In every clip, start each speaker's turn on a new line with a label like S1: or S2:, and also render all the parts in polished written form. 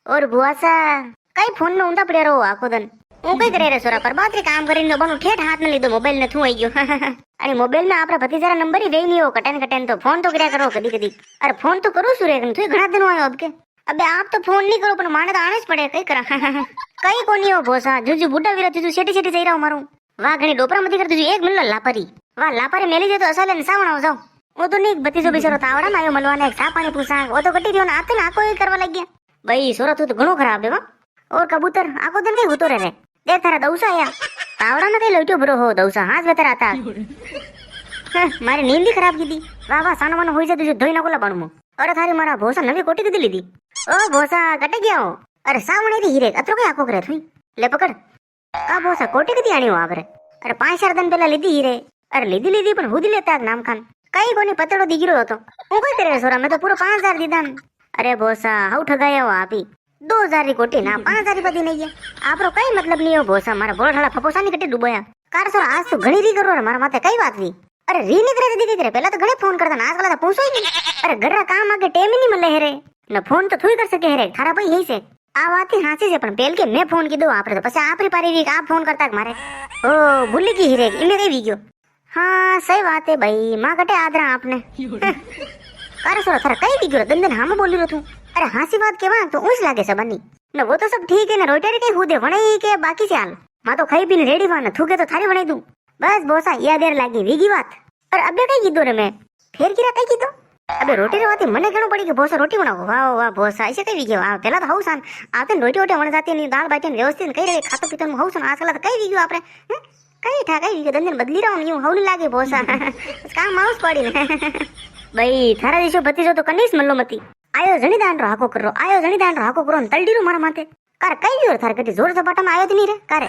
S1: ઓર ભુવાસા કઈ ફોન નો ઊંધા પડ્યા રહો આખો દન હું કઈ કરે રે સોરા પર બાતરી કામ કરીને બનો ઠેઠ હાથ ને લીધો મોબાઈલ ને થું આવી ગયો અને મોબાઈલ માં આપણા ભતીજારા નંબર ઈ વેઈ નયો કટન તો ફોન તો કર્યા કરો કદી કદી અરે ફોન તો કરું છું રે તું ઘણા દિનો આવ્યો અબ કે અબે આપ તો ફોન નહીં કરો પણ માને તો આને જ પડે કઈ કરા કઈ કોની હો ભોસા જુજુ બુડા વિરા જુજુ શેટી શેટી જઈ રહ્યો મારું વાહ ઘણી ડોપરા મતી કરતું એક મિનિટ લાપરી વાહ લાપરી મેલી જાય તો અસલ ને સાવણ આવ જાવ ઓ તો નહીં ભતીજો બિચારો તાવડા માં આવ્યો મળવાને ચા પાણી પૂછા ઓ તો કટી રહ્યો ને આતે ને આકો એ કરવા લાગ્યા ભાઈ સોરા તું તો ઘણો ખરાબ હે વા ઓર કબૂતર આકો દિન કઈ હોતો રે देख तारा दौसा आया तावड़ा में कई लोटो भरो हो दौसा हाथ बेतर आता मारी नींद ही खराब की थी वाह वाह सानो मानो होई जा तुझे धोई ना कोला बनमो अरे थारी मारा भोसा नवी कोटी दी लीधी ओ भोसा कटे गया हो अरे सावणे री हीरे अतरो कई आको करे थई ले पकड़ का भोसा कोटी दी आणी हो आपरे अरे 5-4 दिन पहला लीधी हीरे अरे लीधी पण हुदी लेता नाम खान कई कोनी पतड़ो दीगरो હતો હું કઈ કરે સોરા મેં તો પૂરો 5000 દીધા अरे भोसा हाउ ठगाया हो आपी 2000 री कोटी ना 5000 पति नहीं है आपरो कई मतलब नहीं हो भोसा मारा बोलठाला फपोसा ની કટે ડૂબોયા કાર સર આજ તો ઘણી રી કરો મારા માથે કઈ વાત વી अरे री ની કરે દીદી કરે પહેલા તો ઘણે ફોન કરતા ના આજકાલ તો પૂછોય નહીં अरे ઘરના કામ આગે ટેમ નહીં મળે હેરે ને ફોન તો થોઈ કર સકે હેરે થારા ભાઈ હઈ છે આ વાત ही હાચી છે પણ પેલ કે મેં ફોન કીધો આપરે તો પછી આપરી પારી વી આ ફોન કરતા મારે ઓ ભૂલી ગઈ હેરે ઇને કઈ વી ગયો હા સહી વાત है भाई માં કટે આદરા આપને કાર સર થારા કઈ વી ગયો દંદન હામે બોલી રહ્યો તું अरे हासी बात के तो ऊंच लागे सबनी न वो तो सब ठीक है ना रोटेरी कहीं हुदे वणे के बाकी चाल मां तो खाई पीने रेडी वाना थूके तो थारी वणे दूं बस बोसा या देर लागी वीगी बात और अबे कई कीधो रे मैं फेर कीरा कई कीधो अबे रोटी रे वाती मने कहणो पड़ी के बोसा रोटी बनाओ वाह वाह बोसा ऐसे कई वीग्यो आ पहला तो हौसान आते रोटी वोटे वण जाती नहीं दाल बाटी व्यवस्थित कई रे खातो पीतो हौसान आजकल तो कई वीग्यो आपरे कई ठा कई वीग्यो दंदन बदली रहो यूं हौली लागे बोसा काम माउस पड़ी ने भाई थारा दिशो भतीजो तो कनीस मल्लो मती आयो जणीदान रो हाको करो आयो जणीदान रो हाको करो न तलडीरो मारा माथे कार कई गयो थार कटी जोर झपाटा में आयो ज नहीं रे कारे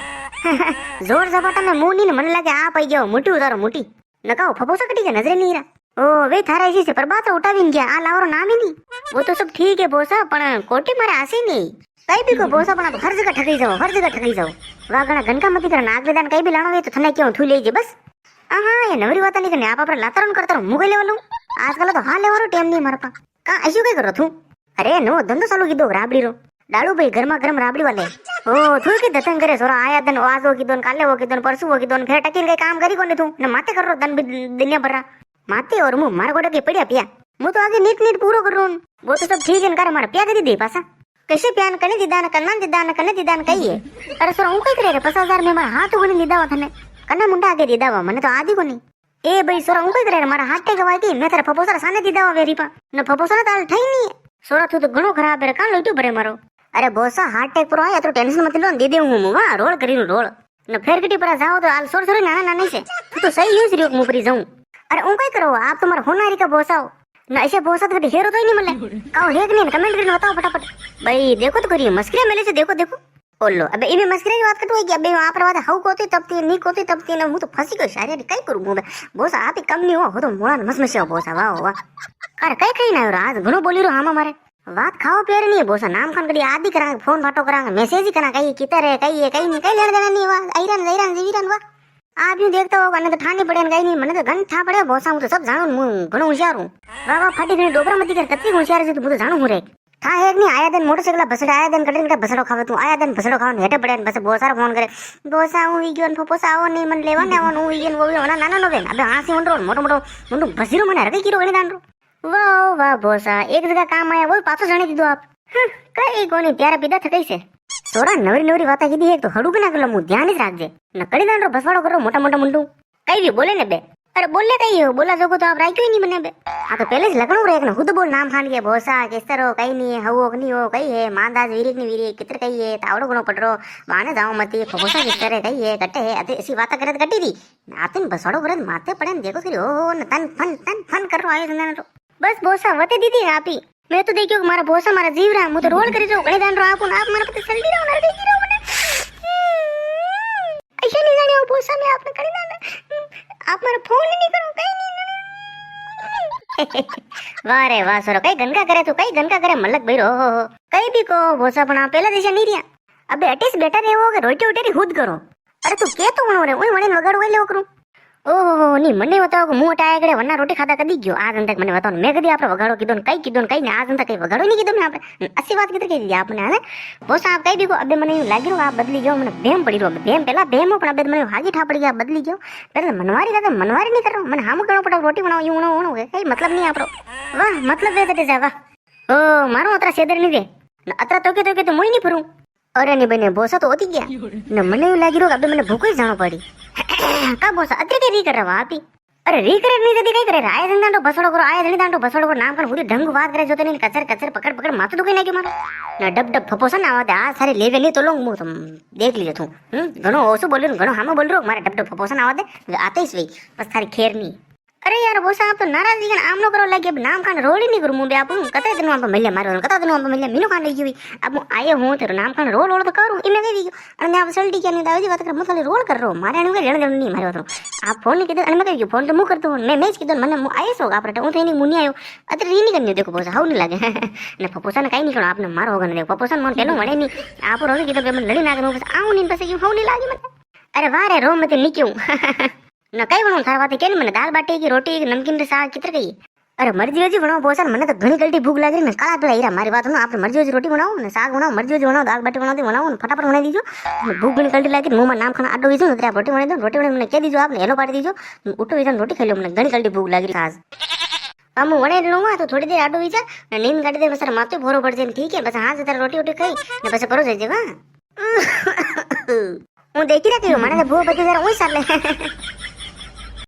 S1: जोर झपाटा में मुंह नी मन लागे आ पई गयो मुठी उतारो मुठी नकाओ फपोसा कटी के नजरे नहीं रा ओ वे थारा ऐसी से पर बात उठावीन गया आ लावरो नाम ही नहीं वो तो सब ठीक है बोसा पण कोटी मारे आसे नहीं कई भी को बोसा पण हर जगह ठगी जाओ वागणा गनका मती कर नाग वेदान कई भी लाणो वे तो थने क्यों थू लेजे बस आहा ये नवरी वाता नहीं करने आप आपरे लातरन करता मुगे लेवलो आजकल तो हाल लेवारो टेम नहीं मारा पा का ऐसे कई करो तू अरे नो धंधो चालू कीधो राबड़ी रो डालू भाई गरमा गरम राबड़ी वाले ओ थू की दतन करे सोरा आया दन आज हो कीधो काले हो कीधो परसू हो कीधो फेर टकीन कई काम करी कोने तू न माथे कर रो दन दुनिया भरा माथे और मु मार गोडे के पड़िया पिया मु तो आगे नीट पूरो कर रो वो तो सब ठीक है कर मारा पिया करी दे पासा कैसे प्यान कने दीदा न कने दीदा न कई है अरे सोरा हूं कई करे रे 50,000 में मारा हाथ उगनी दीदा वा थने कन्ना मुंडा आगे दीदा वा मने तो आदी कोनी ए भाई सोरा हूं कई करे रे मारा हाथ टे गवाई की मैं तेरा फपोसरा साने दीदा वा वेरी पा न फपोसरा ताल ठई नहीं सोरा तू तो घणो खराब है कान लोटू भरे मारो अरे बोसा हार्ट अटैक पर आया तो टेंशन मत लो दे दे हूं वा रोल करी रोल न फेर कटी पर जाओ तो आल सोर सोर नाना नानी से तू तो सही यूज रियो मुपरी जाऊं अरे ऊ कई करो आप तुम्हारा होनारी का बोसा हो न ऐसे बोसा तो हेरो तो ही नहीं मिले काओ हेक नहीं कमेंट करके बताओ फटाफट भाई देखो तो करिए मस्करे मेले से देखो बोलो अबे इमे मस्करे की बात कटो कि अबे वहां पर बात हाउ कोती तबती नी कोती तबती न मु तो फसी गयो शायद कई करू मु बोसा आप कम नहीं हो तो मोळा मसमसे बोसा वाह वाह अरे कई ना आज घणो बोली रो हामा मारे बात खाओ पेर नहीं बोसा नाम खान कड़ी आदि करा फोन फाटो करा मैसेज ही करा कई कितरे कई है कई नहीं कई लेन देना नहीं वा आईरन जीवीरन वा आप यूं देखता हो कने तो ठानी पड़े कई नहीं मने तो घन था पड़े बोसा हूं तो सब जानू मु घणो होशियार हूं वाह वाह फाटी गई डोबरा मती कर कतरी होशियार है तो जानू हूं रे था एक नहीं आया दिन मोटरसाइकिल बसड़ा आया दिन कटन का बसड़ो खावे तू आया दिन बसड़ो खावन हेटे पड़े बस बहुत सारा फोन करे बोसा हूं वीगियोन फपोसा आओ नहीं मन लेवा ने आवनु वीगियोन वो ना ना नो बेन अबे हासी होंडरो मोटो मोटो मुंडू बसीरो मने रके कीरो गणी दानरो वाह वाह बोसा एक जगह काम आया वो पाछो जाने दीदो आप कई कोनी प्यारा पीदा थकई से सोरा नवरी वाता कीधी है तो हडू के ना गलो मु ध्यान ही राखजे न कड़ी दांडो बसवाड़ो करो मोटा मोटा मुंडू कई भी बोले ने बे अरे बोले कई हो बोला जोगो तो आप राख्यो ही नहीं मने बे आ तो पहले से लगणो रे एक न खुद बोल नाम खान के बोसा केसरो कई नहीं है हवो नहीं हो कई है मांदाज वीरी कितर कई है तावड़ो गुणो पड़रो वाने जाओ मती फपोसा किसरे कई है कटे है अते ऐसी बात करे कटी दी आतन बसड़ो करे माथे पड़े देखो फिर ओ न तन फन कर रो आयो संदन रो बस बोसा वते दीदी आपी मैं तो देखियो मारा बोसा मारा जीव रहा मु तो रोल करी जो गणी दान रो आपन आप मारा पति जल्दी रहो ना देखी रहो मने ऐसे नहीं जाने बोसा में आपने करी दान आप मारा फोन ही नहीं करो कई नहीं वाह रे वाह सोरो कई गनका करे तो कई गनका करे मलक भाई रो कई भी को बोसा बना पहला दिशा नहीं रिया अबे अटेस बेटा रे वो रोटी उटेरी खुद करो अरे तू के तो रे ओए मने वगाड़ ओए ले करू ઓહો ની મને બતાવો કે હું અટાયા ગળે વરના રોટી ખાતા કદી ગયો આ જનતા મને બતાવો મેં કદી આપણે વગાડો કીધો ને કઈ ને આ જનતા કઈ વગાડો નહીં કીધું ને આપણે અસી વાત કીધી કઈ આપણે હાલે બસ આપ કઈ દીધું અબે મને એવું લાગ્યું આ બદલી ગયો મને ભેમ પડી રહ્યો ભેમ પેલા ભેમ પણ અબે મને હાજી ઠા પડી ગયા બદલી ગયો પેલા મનવારી નહીં કરો મને હામ ગણો પડા રોટી બનાવો એવું ઉણો કઈ મતલબ નહીં આપણો વાહ મતલબ દે તે વાહ ઓ મારું અતરા સેદર નહીં દે અતરા તો કે તો મોય નહીં ફરું અરે ની બને બોસા તો ઓતી ગયા ને મને એવું લાગી રહ્યું કે અબે મને ભૂખ જ જાણો પડી કા બોસા અત્રે કે રી કરવા હતી અરે રી કરે નહીં જતી કઈ કરે આયા ધંધાંડો ભસડો કરો આયા ધંધાંડો ભસડો કરો નામ પણ પૂરી ઢંગ વાત કરે જો તો નહીં કચર પકડ માથું દુખી નાખ્યું મારું ને ડબ ફપો છે ને આવા દે આ સારી લેવે નહીં તો લો હું તમ દેખ લીધો તું ઘણો ઓછું બોલ્યો ને ઘણો હામો બોલ રહ્યો મારે ડબ ફપો છે ને આવા દે આતે જ વઈ બસ તારી ખેર નહીં અરે યાર બોસા આપ તો નારાજગી કે આમ નો કરો લાગે નામ કાન રોલી નહીં કરું હું બે આપું કતા દિનો આપ મલ્યા મારવાનું કતા દિનો આપ મલ્યા મીનો કાન લઈ ગઈ આપ હું આયો હું તેરો નામ કાન રોલ તો કરું ઇમે કહી દીધું અને આપ સલટી કે ની દાવી વાત કર મતલબ રોલ કર રહો મારે એનું કે જણ નહીં મારવાનો આ ફોન ની કીધું અને મેં કહ્યું ફોન તો હું કરતો મેં જ કીધું મને હું આયો છો આપણે હું તો એની મુની આયો અત્યારે રી નહીં કરી દેખો બોસા હાવ નહીં લાગે ને પપોસા ને કઈ નહીં કરો આપને મારો વગર ને પપોસા મને પેલું મળે નહીં આપો રોજ કીધું મને લડી નાખવાનું પછી આવું નહીં પછી હાવ નહીં લાગે મને અરે વારે રો મતે નીક્યું ન કઈ વણું થારવાથી કે મને દાળ બાટી કે રોટી કે નમકીન રે શાક કિતર ગઈ અરે મરજી હજી બનાવો બોસા મને તો ઘણી ગલટી ભૂખ લાગી ને કાળા પેલા હીરા મારી વાત આપણે મરજી હજી રોટી બનાવો ને શાક બનાવો મરજી હજી બનાવો દાળ બાટી બનાવો ને ફટાફટ બનાવી દીજો અને ભૂખ ઘણી ગલટી લાગી હું નામ ખાના આડો દીધું ને ત્યાં રોટી બનાવી દો રોટી બનાવી મને કહી દીજો આપને એનો પાડી દીજો ઉઠો વિચાર રોટી ખાઈ લો મને ઘણી ગલટી ભૂખ લાગી સાસ હું વણે લઉં તો થોડી દેર આડો વિચાર ને નીંદ કાઢી દે પછી માથું ભોરો પડશે ને ઠીક છે પછી હા તારે રોટી ખાઈ ને પછી પરો જઈ હા હું દેખી રાખી મને ભૂખ બધી જરા હું ચાલે